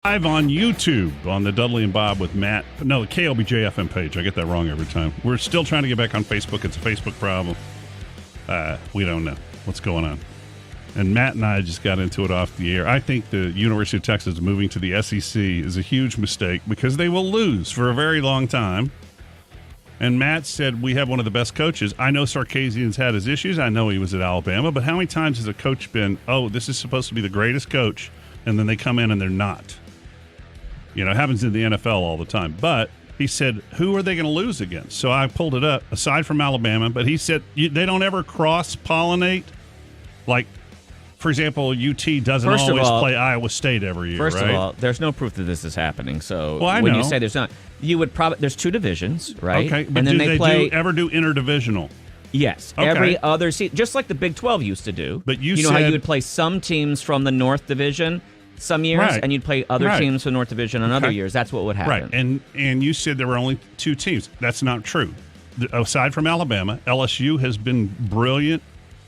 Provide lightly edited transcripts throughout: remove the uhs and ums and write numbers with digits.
Live on YouTube on the Dudley and Bob with Matt. No, the KLBJ FM page. I get that wrong every time. We're still trying to get back on Facebook. It's a Facebook problem. We don't know what's going on. And Matt and I just got into it off the air. I think the University of Texas moving to the SEC is a huge mistake because they will lose for a very long time. And Matt said, we have one of the best coaches. I know Sarkisian's had his issues. I know he was at Alabama. But how many times has a coach been, oh, this is supposed to be the greatest coach, and then they come in and they're not? You know, it happens in the NFL all the time. But he said, who are they going to lose against? So I pulled it up, aside from Alabama. But he said they don't ever cross-pollinate. Like, for example, UT doesn't always play Iowa State every year, First right? of all, there's no proof that this is happening. So when you say there's not, you would probably, there's two divisions, right? Okay, but and then do they ever do interdivisional? Yes, okay. Every other season, just like the Big 12 used to do. But you know how you would play some teams from the North Division some years, right. and you'd play other teams from the North Division on other years. That's what would happen. Right, and you said there were only two teams. That's not true. Aside from Alabama, LSU has been brilliant,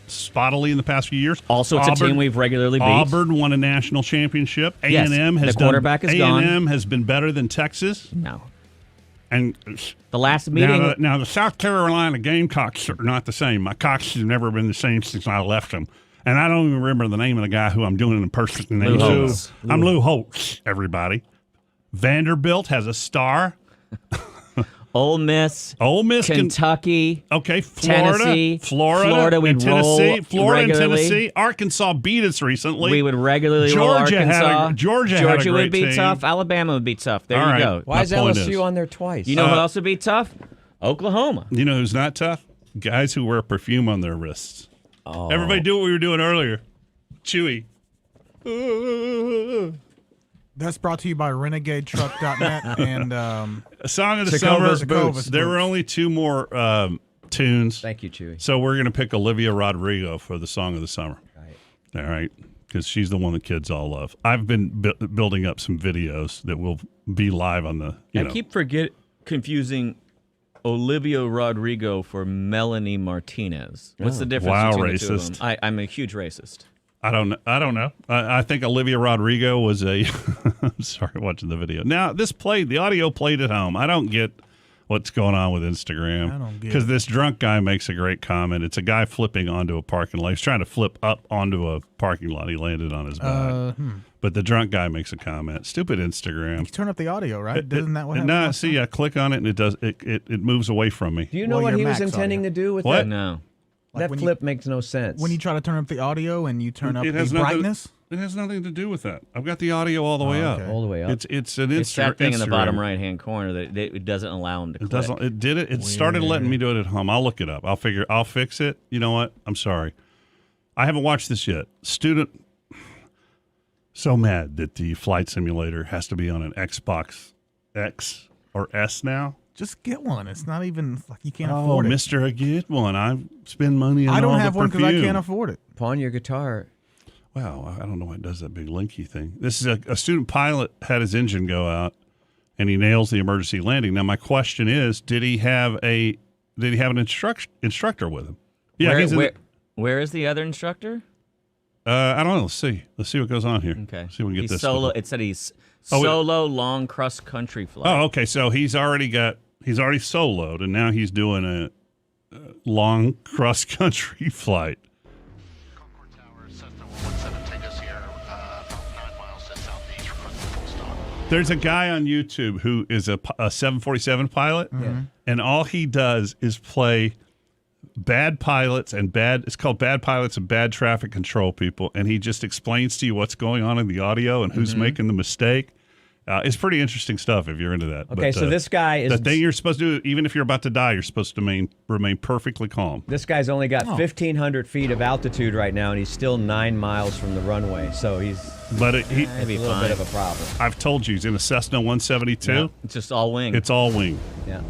spottily in the past few years. Also, it's a team we've regularly beat. Auburn won a national championship. A&M has the quarterback is gone. A&M has been better than Texas. No. And the last meeting. Now the South Carolina Gamecocks are not the same. My Cocks have never been the same since I left them. And I don't even remember the name of the guy who I'm doing an impersonation. I'm Lou Holtz, everybody. Vanderbilt has a star. Ole Miss, Kentucky, Florida, Florida, and Tennessee, Florida and Tennessee. Arkansas beat us recently. We would regularly roll Arkansas. Georgia had a great would be team. Tough. Alabama would be tough. There you go. Why is LSU on there twice? You know who else would be tough? Oklahoma. You know who's not tough? Guys who wear perfume on their wrists. Oh. Everybody do what we were doing earlier. Chewy. That's brought to you by RenegadeTruck.net and A Song of the Summer. Boots. There were only two more tunes. Thank you, Chewy. So we're going to pick Olivia Rodrigo for the Song of the Summer. Right. All right. Because she's the one the kids all love. I've been building up some videos that will be live on the, I keep confusing Olivia Rodrigo for Melanie Martinez. What's the difference between the two of them? I'm a huge racist. I don't know. I think Olivia Rodrigo was a. I'm sorry, watching the video. Now the audio played at home. I don't get what's going on with Instagram. I don't get because it. this drunk guy makes a great comment. It's a guy flipping onto a parking lot. He's trying to flip up onto a parking lot. He landed on his back. But the drunk guy makes a comment. Stupid Instagram. You turn up the audio, right? Isn't that what happens? No, see, I click on it and it does. It moves away from me. Do you know what he was intending to do with what? that? No. Like that flip makes no sense. When you try to turn up the audio and you turn up the brightness? It has nothing to do with that. I've got the audio all the way up. All the way up. It's an It's that thing Instagram. in the bottom right-hand corner that it doesn't allow him to click. It did it. It started letting me do it at home. I'll look it up. I'll fix it. You know what? I'm sorry. I haven't watched this yet. Student so mad that the flight simulator has to be on an Xbox X or S now. Just get one. It's not even like you can't afford it. Mister, get one. I spend money on I don't all have the one because I perfume. can't afford it. Pawn your guitar. Wow, I don't know why it does that big linky thing. This is a student pilot had his engine go out, and he nails the emergency landing. Now, my question is, did he have an instructor with him? Yeah, where is the other instructor? I don't know. Let's see what goes on here. Okay, see if we can get this solo. It said he's solo long cross country flight. Oh, okay. So he's already soloed, and now he's doing a long cross country flight. There's a guy on YouTube who is a 747 pilot, and all he does is play bad pilots and it's called Bad Pilots and Bad Traffic Control People, and he just explains to you what's going on in the audio and who's making the mistake. It's pretty interesting stuff if you're into that. Okay, so this guy is... The thing you're supposed to do, even if you're about to die, you're supposed to remain perfectly calm. This guy's only got 1,500 feet of altitude right now, and he's still 9 miles from the runway, so he's... But it's a little bit of a problem. I've told you, he's in a Cessna 172. Yeah, it's just all wing. It's all wing. Yeah.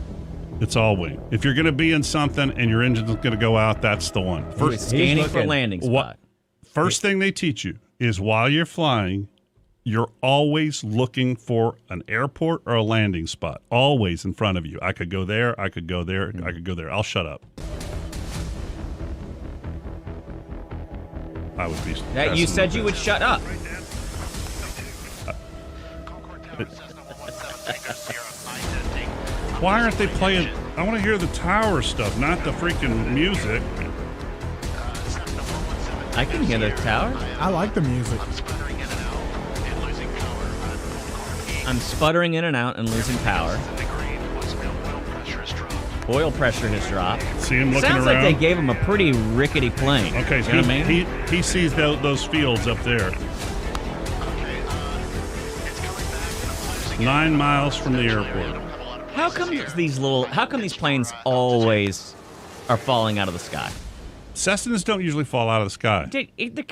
It's all wing. If you're going to be in something and your engine's going to go out, that's the one. First, scanning for landing spot. First thing they teach you is while you're flying, you're always looking for an airport or a landing spot. Always in front of you. I could go there. I could go there. I could go there. I'll shut up. I would be. You said you would shut up. Why aren't they playing? I want to hear the tower stuff, not the freaking music. I can hear the tower. I like the music. I'm sputtering in and out and losing power. Oil pressure has dropped. See him looking Sounds around. like they gave him a pretty rickety plane. Okay, so you know what I mean? he sees those fields up there. 9 miles from the airport. How come these planes always are falling out of the sky? Cessnas don't usually fall out of the sky. You're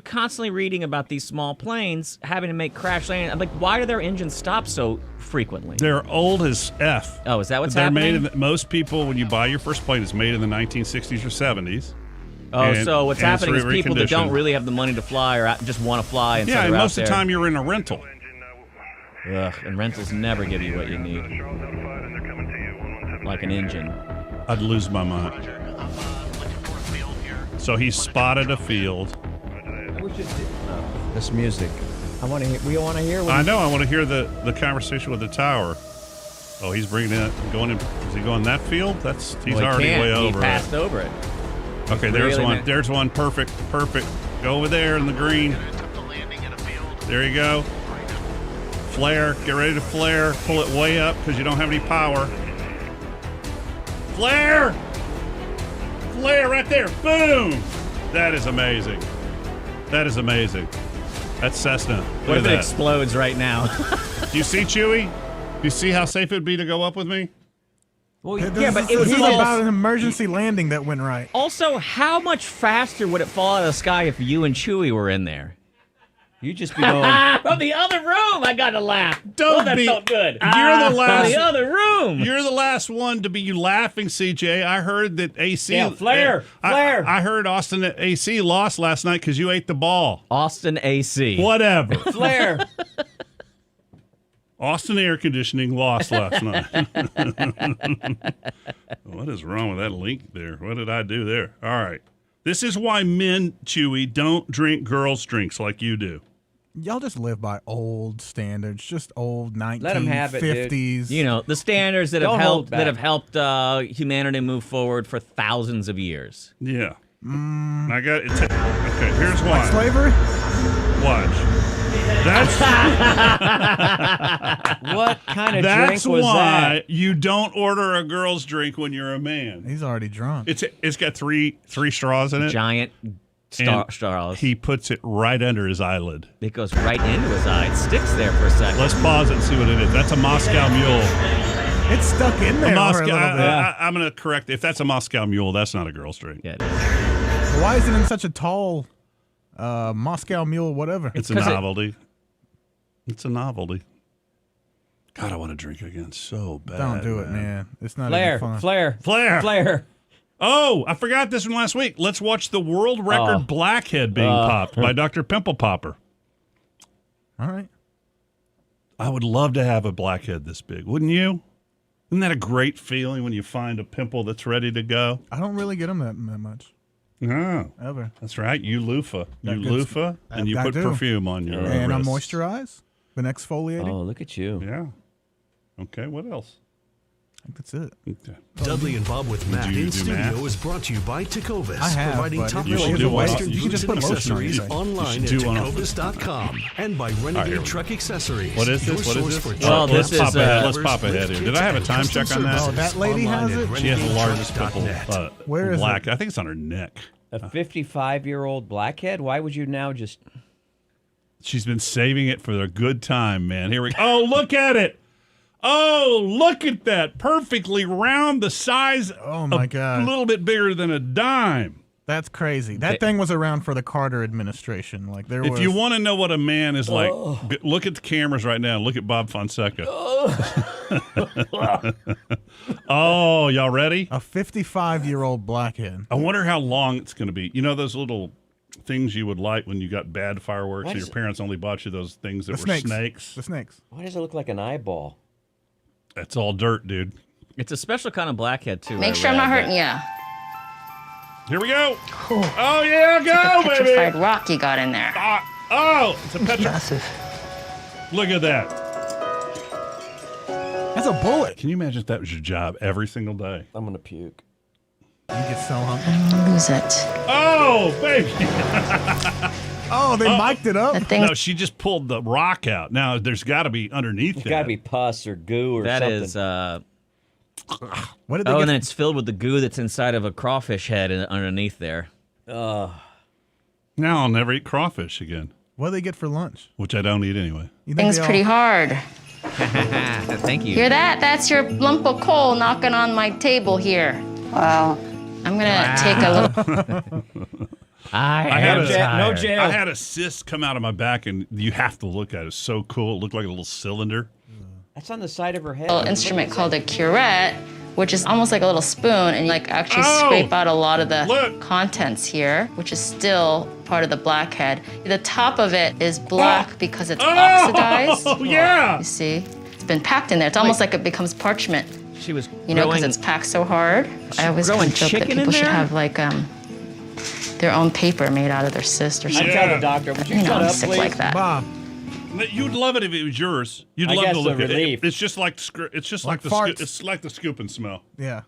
constantly reading about these small planes having to make crash landing. I'm like, why do their engines stop so frequently? They're old as F. Oh, is that what's They're happening? Most people, when you buy your first plane, it's made in the 1960s or 70s. Oh, so what's happening is people that don't reconditioned. really have the money to fly or just want to fly. And so Yeah, they're and out most of the there. time you're in a rental. Ugh, and rentals never give you what you need. Like an engine. I'd lose my mind. So he spotted a field. This music. I want to hear. We want to hear. I know. I want to hear the conversation with the tower. Oh, he's bringing it. Going in. Is he going that field? He's already way over. He passed over it. Okay, there's one. There's one. Perfect. Go over there in the green. There you go. Flare. Get ready to flare. Pull it way up because you don't have any power. Flare! Flare right there. Boom! That is amazing. That's Cessna. What if it explodes right now? Do you see, Chewy? Do you see how safe it would be to go up with me? Well, This is about an emergency landing that went right. Also, how much faster would it fall out of the sky if you and Chewy were in there? You just be going. From the other room, I got to laugh. Don't that be- felt good. You're the last- From the other room. You're the last one to be laughing, CJ. I heard that AC. Yeah, flare. I heard Austin AC lost last night because you ate the ball. Austin AC. Whatever. Flare. Austin Air Conditioning lost last night. What is wrong with that link there? What did I do there? All right. This is why men, Chewy, don't drink girls' drinks like you do. Y'all just live by old standards, just old 1950s. Let 'em have it, dude. You know, the standards that have Don't hold helped back. humanity move forward for thousands of years. Yeah. I got it. Okay, here's why. Slavery? Watch. That's What kind of that's drink was why that? you don't order a girl's drink when you're a man. He's already drunk. It's got three straws in it. Giant and straws. He puts it right under his eyelid. It goes right into his eye. It sticks there for a second. Let's pause it and see what it is. That's a Moscow Mule. It's stuck in there for a little bit. I'm going to correct. If that's a Moscow Mule, that's not a girl's drink. Yeah, it is. Why is it in such a tall Moscow Mule, whatever? It's a novelty. It's a novelty. God, I want to drink again so bad. Don't do it, man. It's not Flare. even fun. Flare. Oh, I forgot this from last week. Let's watch the world record Blackhead being popped by Dr. Pimple Popper. All right. I would love to have a blackhead this big, wouldn't you? Isn't that a great feeling when you find a pimple that's ready to go? I don't really get them that much. No. Ever. That's right. You loofah. That You gets- loofah, and you I put do. perfume on your And I wrists. moisturize. Been exfoliating. Oh, look at you. Yeah. Okay, what else? I think that's it. Okay. Dudley and Bob with Matt you in do studio math? is brought to you by Tecovas, I have, providing but top it really quality is a waste. Western You can just foods and put lotion on accessories anything. online You at should do one on- Tecovas.com and by here Renegade we Truck Accessories. What is your this? What is source this? for Well, truck this wraps, is, Let's pop ahead here. Did I have a time check on that? Oh, that lady has it? She has the largest pimple. Where is black. I think it's on her neck. A 55-year-old blackhead? Why would you now just... She's been saving it for a good time, man. Here we go. Oh, look at it. Oh, look at that. Perfectly round, the size Oh, my God. a little bit bigger than a dime. That's crazy. That thing was around for the Carter administration. Like there was. If you want to know what a man is like, look at the cameras right now. Look at Bob Fonseca. Oh, y'all ready? a 55-year-old blackhead. I wonder how long it's going to be. You know those little things you would light when you got bad fireworks and your parents only bought you those things that The were snakes. snakes? The snakes. Why does it look like an eyeball? That's all dirt, dude. It's a special kind of blackhead, too. Make sure I'm not hurting you. Here we go. Oh, yeah, go, Petrified baby. rock you got in there. Oh, it's a petrified. Look at that. That's a bullet. Can you imagine if that was your job every single day? I'm going to puke. You get so hungry. Lose it. Oh, baby. Oh, they mic'd it up? No, she just pulled the rock out. Now, there's got to be underneath There's that. got to be pus or goo or That something. is, What did they and get? then it's filled with the goo that's inside of a crawfish head underneath there. Now I'll never eat crawfish again, What did they get for lunch? which I don't eat anyway. You think Thing's they all- pretty hard. Thank you. Hear that? That's your lump of coal knocking on my table here. Wow. I'm gonna take a little. I had am a- tired. No jail. I had a cyst come out of my back, and you have to look at it. It's so cool. It looked like a little cylinder. That's on the side of her head. Little instrument called a curette, which is almost like a little spoon, and you like actually scrape out a lot of the contents here, which is still part of the blackhead. The top of it is black because it's oxidized. Oh, yeah. You see, it's been packed in there. It's almost like it becomes parchment. She was You know, because growing. it's packed so hard. I always growing joke that chicken in people should there? have like their own paper made out of their cyst or I something. tell the doctor, would you, You know, shut I'm up, sick please? like that. Bob, You'd love it if it was yours. You'd I love guess to look the at relief. it. It's just like Like farts. it's like the scoop and smell. yeah.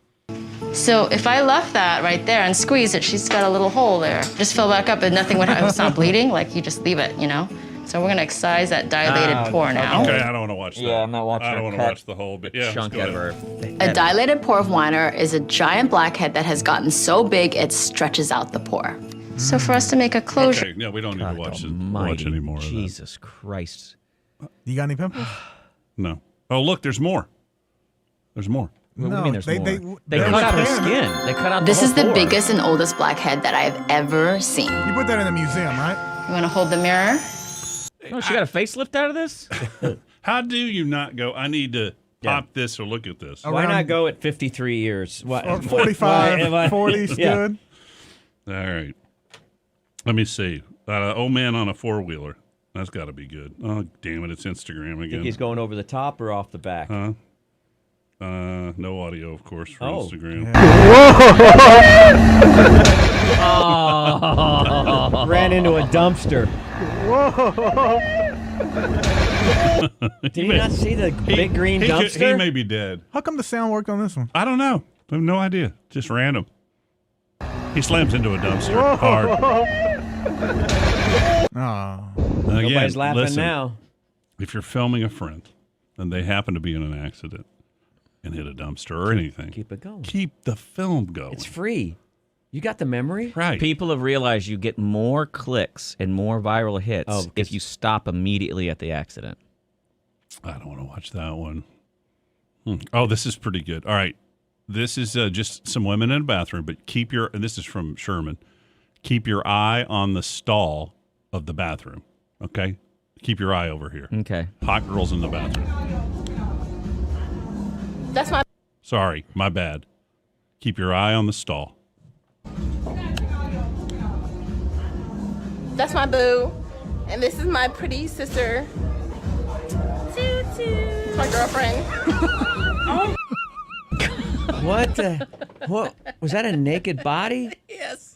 So if I left that right there and squeeze it, she's got a little hole there. Just fill back up and nothing would happen. It's not bleeding. Like you just leave it, you know. So we're gonna excise that dilated pore now. Okay, I don't want to watch that. Yeah, I'm not watching I don't her want to cut watch the whole bit. Yeah, chunk let's out go of ahead. her. A dilated pore of Weiner is a giant blackhead that has gotten so big it stretches out the pore. So for us to make a closure, Okay, no, we don't need to watch Almighty, any more of that. Jesus Christ. You got any pimples? No. Oh, look, there's more. There's more. What do you mean there's more? They they cut out her were saying- skin. They cut out This the is whole the pore. biggest and oldest blackhead that I have ever seen. You put that in a museum, right? you want to hold the mirror? Oh, she got a facelift out of this? How do you not go, I need to pop this or look at this? Why Around- not go at 53 years? What? Or 45, Why- 40 is Yeah. good. All right. Let me see. Old man on a four-wheeler. That's got to be good. Oh, damn it. It's Instagram Think again. he's going over the top or off the back? No audio, of course, for Oh. Instagram. Ran into a dumpster. Did you not see the big green He dumpster? may be dead. How come the sound worked on this one? I don't know. I have no idea. Just random. He slams into a dumpster hard. Oh. Again, Nobody's laughing listen, now. If you're filming a friend and they happen to be in an accident and hit a dumpster or anything, Keep it going. keep the film going. It's free. You got the memory? Right. People have realized you get more clicks and more viral hits Oh, if you stop immediately at the accident. I don't want to watch that one. Oh, this is pretty good. All right. This is just some women in a bathroom, but and this is from Sherman, keep your eye on the stall of the bathroom, okay? Keep your eye over here. Okay. Hot girls in the bathroom. That's my Sorry, my bad. Keep your eye on the stall. that's my boo, and this is my pretty sister. Toot toot. My girlfriend. What was that? A naked body? Yes.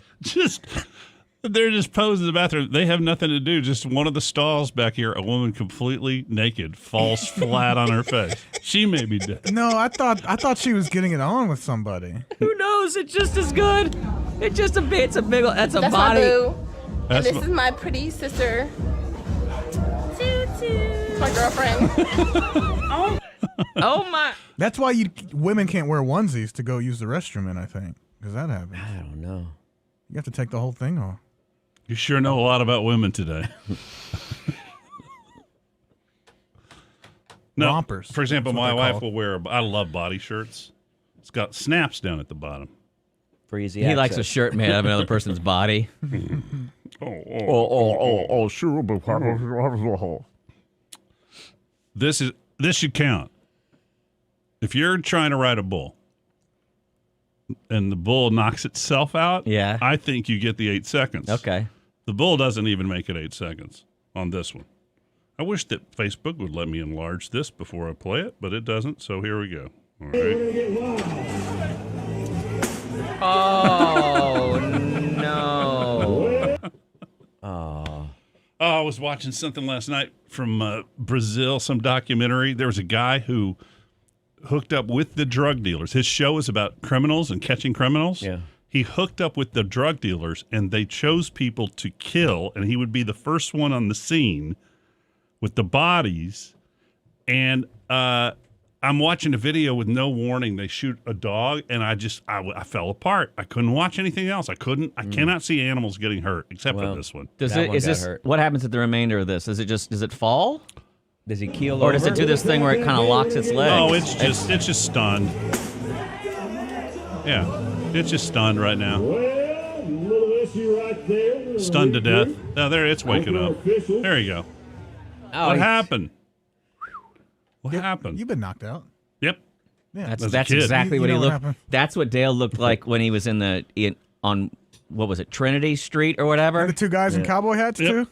They're just posing in the bathroom. They have nothing to do. Just one of the stalls back here, a woman completely naked falls flat on her face. She may be dead. No, I thought she was getting it on with somebody. Who knows? It's just as good. It's just a bit. It's a big. That's a That's body. my boo, That's and this is my pretty sister. Toot toot. My girlfriend. Oh my! That's why women can't wear onesies to go use the restroom in, I think. Because that happens. I don't know. You have to take the whole thing off. You sure know a lot about women today. No, Rompers. for example, That's what my they're wife called. will wear. I love body shirts. It's got snaps down at the bottom. For easy He likes a access. shirt made out of another person's body. This should count. If you're trying to ride a bull and the bull knocks itself out, Yeah. I think you get the 8 seconds. Okay. The bull doesn't even make it 8 seconds on this one. I wish that Facebook would let me enlarge this before I play it, but it doesn't, so here we go. All right. Oh no! Oh, I was watching something last night from Brazil, some documentary. There was a guy who hooked up with the drug dealers. His show is about criminals and catching criminals. Yeah. He hooked up with the drug dealers, and they chose people to kill, and he would be the first one on the scene with the bodies. And I'm watching a video with no warning. They shoot a dog, and I fell apart. I couldn't watch anything else. I cannot see animals getting hurt except for this one. What happens at the remainder of this? Does it fall? Does he keel or does it do this thing where it kind of locks its legs? Oh, it's just stunned. Yeah, it's just stunned right now. Stunned to death. Oh, there, it's waking up. There you go. Oh, what happened? What happened? You've been knocked out. Yep. Yeah. That's exactly what he looked. Happened. That's what Dale looked like when he was on what was it, Trinity Street or whatever. And the two guys in cowboy hats too.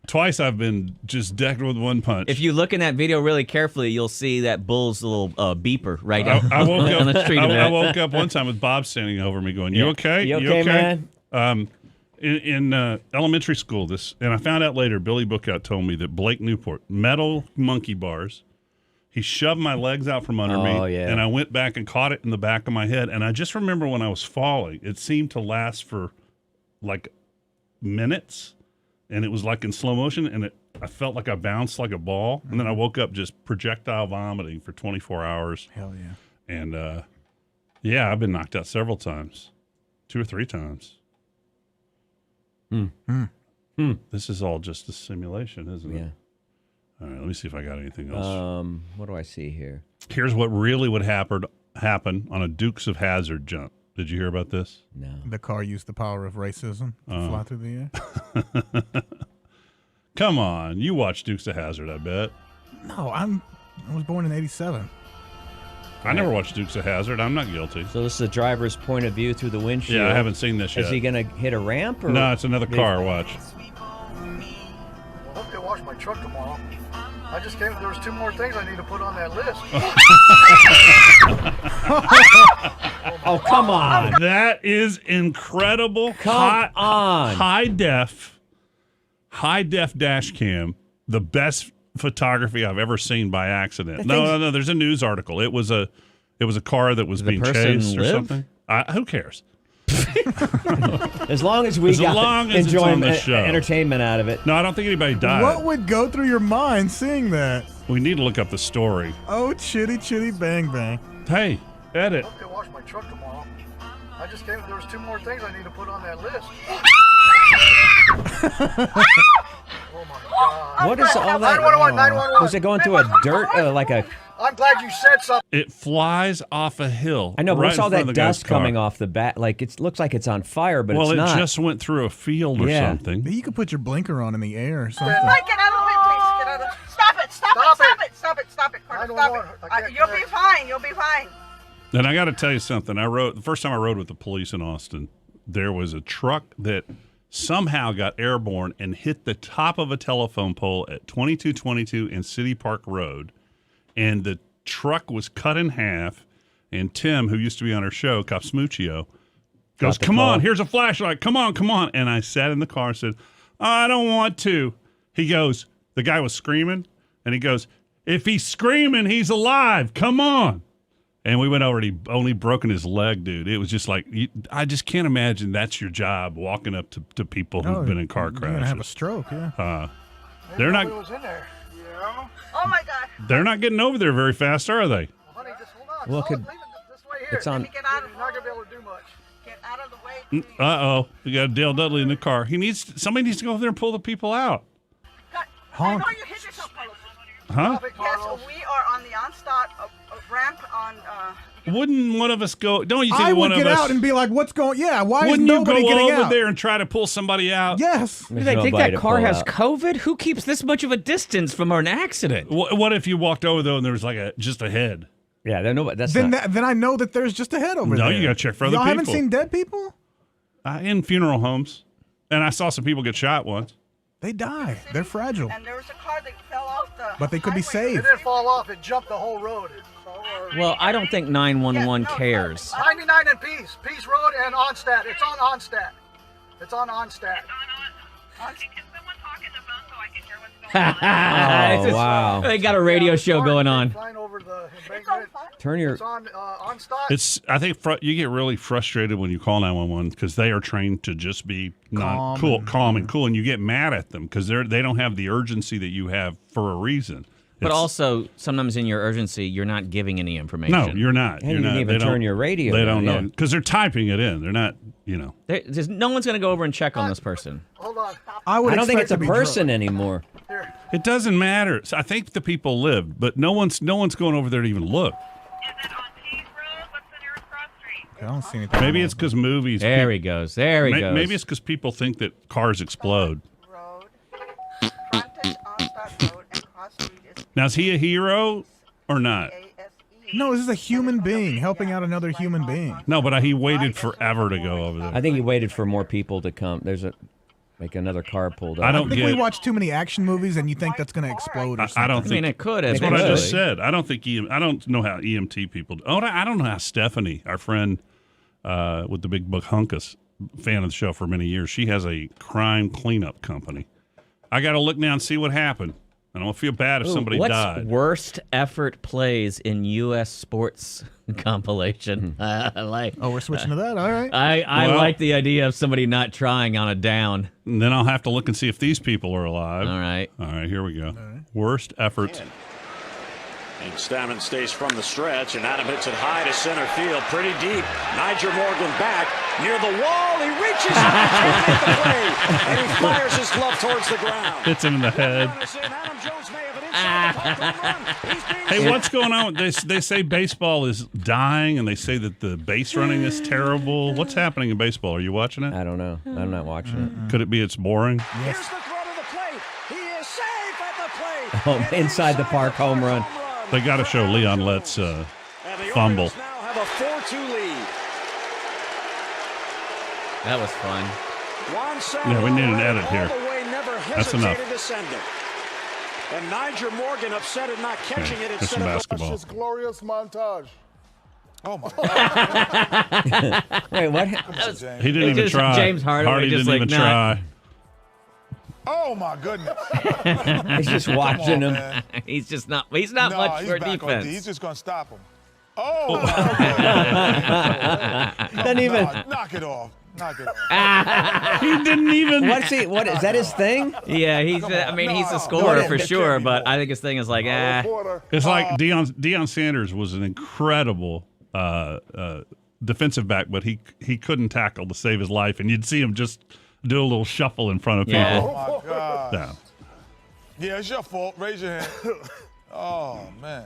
Twice I've been just decked with one punch. If you look in that video really carefully, you'll see that bull's little beeper right I woke up on the street. I woke up one time with Bob standing over me going, "You okay? You okay, man?" In elementary school, and I found out later, Billy Bookout told me that Blake Newport, metal monkey bars, he shoved my legs out from under me, and I went back and caught it in the back of my head. And I just remember when I was falling, it seemed to last for like minutes, and it was like in slow motion, and I felt like I bounced like a ball, and then I woke up just projectile vomiting for 24 hours. Hell yeah. And I've been knocked out several times, 2 or 3 times. This is all just a simulation, isn't it? Yeah. All right, let me see if I got anything else. What do I see here? Here's what really would happen on a Dukes of Hazzard jump. Did you hear about this? No. The car used the power of racism to fly through the air. Come on, you watched Dukes of Hazzard, I bet. No, I was born in '87. I never watched Dukes of Hazzard. I'm not guilty. So this is the driver's point of view through the windshield. Yeah, I haven't seen this yet. Is he going to hit a ramp? Or no, it's another car. Watch. I hope they wash my truck tomorrow. I just came. There was 2 more things I need to put on that list. Oh, come on. That is incredible. Come on. High def dash cam. The best photography I've ever seen by accident. No. There's a news article. It was a car that was being chased or something. Who cares? As long as we enjoy entertainment out of it. No, I don't think anybody died. What would go through your mind seeing that? We need to look up the story. Oh, chitty chitty bang bang. Hey, edit. I hope they wash my truck tomorrow. I just came. There was 2 more things I need to put on that list. Oh my God! What is all that? 911. Was it going through a dirt like a? I'm glad you said something. It flies off a hill. I know, but right what's all that dust car. coming off the bat? Like it looks like it's on fire, but it's not. Well, it just went through a field or something. You could put your blinker on in the air or something. Mike, get out of the way, please. Get out of the... Stop it, Carter, stop it. You'll be fine. You'll be fine. And I got to tell you something. The first time I rode with the police in Austin, there was a truck that somehow got airborne and hit the top of a telephone pole at 2222 in City Park Road. And the truck was cut in half. And Tim, who used to be on our show, Cop Smoochio, goes, "Come on, here's a flashlight. Come on. And I sat in the car and said, "I don't want to." He goes, the guy was screaming. And he goes, "If he's screaming, he's alive. Come on." And we went over and he only broken his leg, dude. It was just like, I just can't imagine that's your job, walking up to people who've been in car crashes. You're going to have a stroke, yeah. They're not. Was in there. Yeah. Oh my God. They're not getting over there very fast, are they? Well, honey, just hold on. Well, Leave it this way here. it's on. Get out of You're not gonna be able to do much. Get out of the way, please. Uh-oh. We got Dale Dudley in the car. Somebody needs to go over there and pull the people out. I know you hit yourself, Carlos. Huh? Yes, we are on the OnStar ramp on. Wouldn't one of us go? Don't you think I one would of get us out and be like, "What's going? Yeah, why is wouldn't you nobody go getting over out?" there and try to pull somebody out? Yes. Do they think that car has COVID? Who keeps this much of a distance from an accident? What if you walked over though and there was like just a head? Yeah, that's then not. then I know that there's just a head over there. No, you got to check for other Y'all people. haven't seen dead people? In funeral homes, and I saw some people get shot once. They die. They're fragile. And there was a car that fell off the. But they could be highway. saved. It didn't fall off. It jumped the whole road. Well, I don't think 911 cares. 99 and Peace Road and Onstadt. It's on Onstadt. It's on Onstadt. Oh, wow. They got a radio show going on. Flying over the Turn your. It's on stop. I think you get really frustrated when you call 911 because they are trained to just be calm and cool, and you get mad at them because they don't have the urgency that you have for a reason. But also, sometimes in your urgency, you're not giving any information. No, you're not. You didn't even turn your radio. They don't know because they're typing it in. They're not, No one's going to go over and check on this person. Hold on. I don't think it's a person anymore. It doesn't matter. I think the people lived, but no one's going over there to even look. Is it on Tees Road? What's the nearest cross street? I don't see anything. Maybe it's because movies. There he goes. There he goes. Maybe it's because people think that cars explode. Road. Frontage on Start Road and cross street is Now, is he a hero or not? No, this is a human being helping out another human being. No, but he waited forever to go over there. I think he waited for more people to come. There's another car pulled up. I don't think get. we watch too many action movies, and you think that's going to explode. Or something. I don't think. I mean, it could. That's what I just said. I don't think. I don't know how EMT people. I don't know how Stephanie, our friend with the big book Hunkus, fan of the show for many years. She has a crime cleanup company. I got to look now and see what happened. I don't feel bad if somebody died. What's worst effort plays in U.S. sports compilation? I like. Oh, we're switching to that. All right. I like the idea of somebody not trying on a down. And then I'll have to look and see if these people are alive. All right. All right, here we go. Worst efforts. And Stammen stays from the stretch, and Adam hits it high to center field, pretty deep. Niger Morgan back near the wall. He reaches out, can't make the play, and he fires his glove towards the ground. Hits him in the head. Hey, what's going on? They say baseball is dying, and they say that the base running is terrible. What's happening in baseball? Are you watching it? I don't know. I'm not watching it. Could it be it's boring? Here's the throw to the plate. He is safe at the plate. Oh, inside the park home run. They got to show Leon Lett's fumble. Now have a 4-2 lead. That was fun. Yeah, we need an edit here. That's enough. And Niger Morgan upset at not catching it instead of basketball. This glorious montage. Oh my God. Wait, what? He didn't even try. James Hardy didn't even try. Oh my goodness. He's just watching him. He's just not. He's not much for defense. He's just gonna stop him. Oh. Doesn't even. Knock it off. Knock it off. He didn't even. What is that his thing? Yeah, he's a scorer for sure, but I think his thing is like, It's like Deion Sanders was an incredible defensive back, but he couldn't tackle to save his life, and you'd see him just do a little shuffle in front of people. Oh my God. Yeah. Yeah, it's your fault. Raise your hand. Oh man.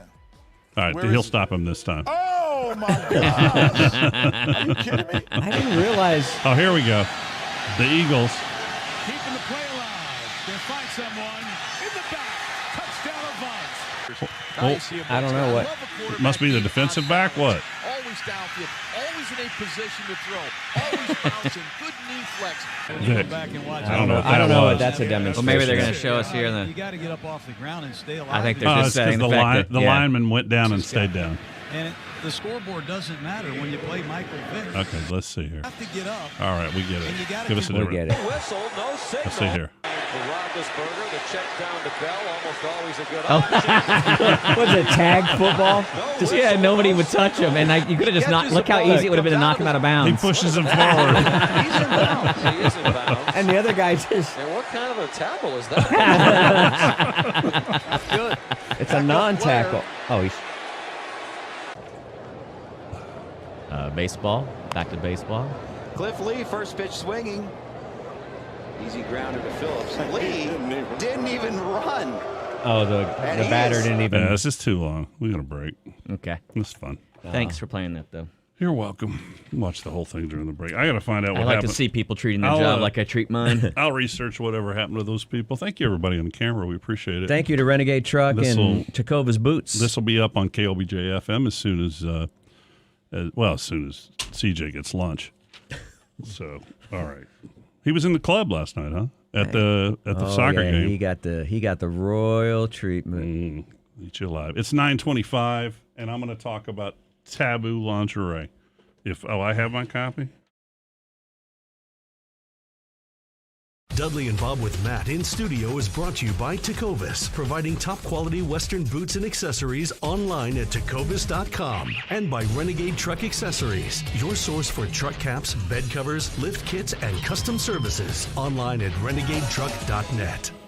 All right, he'll stop him this time. Oh my God. Are you kidding me? I didn't realize. Oh, here we go. The Eagles. Keeping the play alive. They find someone in the back. Touchdown of Vines. I don't know what. It must be the defensive back. What? Always downfield. Always in a position to throw. Always bouncing. Good knee flex. Vic. I don't know what that's a demonstration. well, maybe they're going to show us here. You got to get up off the ground and stay alive. I think they're just saying the fact that lineman went down and stayed down. And the scoreboard doesn't matter when you play Michael Vick. Okay, let's see here. You have to get up. All right, we get it. Give us a We get it. Whistle, no signal. Let's see here. Roethlisberger, the check down to Bell, almost always a good option. What's it, tag football? Just nobody would touch him, and you could have just not. Look how easy it would have been to knock him out of bounds. He pushes him forward. He's in bounds. He is in bounds. And the other guy just. And what kind of a tackle is that? Good. It's a non-tackle. Oh, he's. Baseball. Back to baseball. Cliff Lee, first pitch swinging. Easy grounder to Phillips. Lee didn't even run. Oh, the batter didn't even. Yeah, this is too long. We got a break. Okay. It's fun. Thanks for playing that, though. You're welcome. Watch the whole thing during the break. I got to find out what I like happened. to see people treating their job like I treat mine. I'll research whatever happened to those people. Thank you, everybody on the camera. We appreciate it. Thank you to Renegade Truck and Takova's Boots. This will be up on KLBJ FM as soon as CJ gets lunch. So, all right. He was in the club last night, huh? At the soccer game. He got the royal treatment. Eat you alive. It's 9:25, and I'm going to talk about taboo lingerie. I have my copy. Dudley and Bob with Matt in studio is brought to you by Tecovas, providing top quality Western boots and accessories online at tecovas.com, and by Renegade Truck Accessories, your source for truck caps, bed covers, lift kits, and custom services online at renegadetruck.net.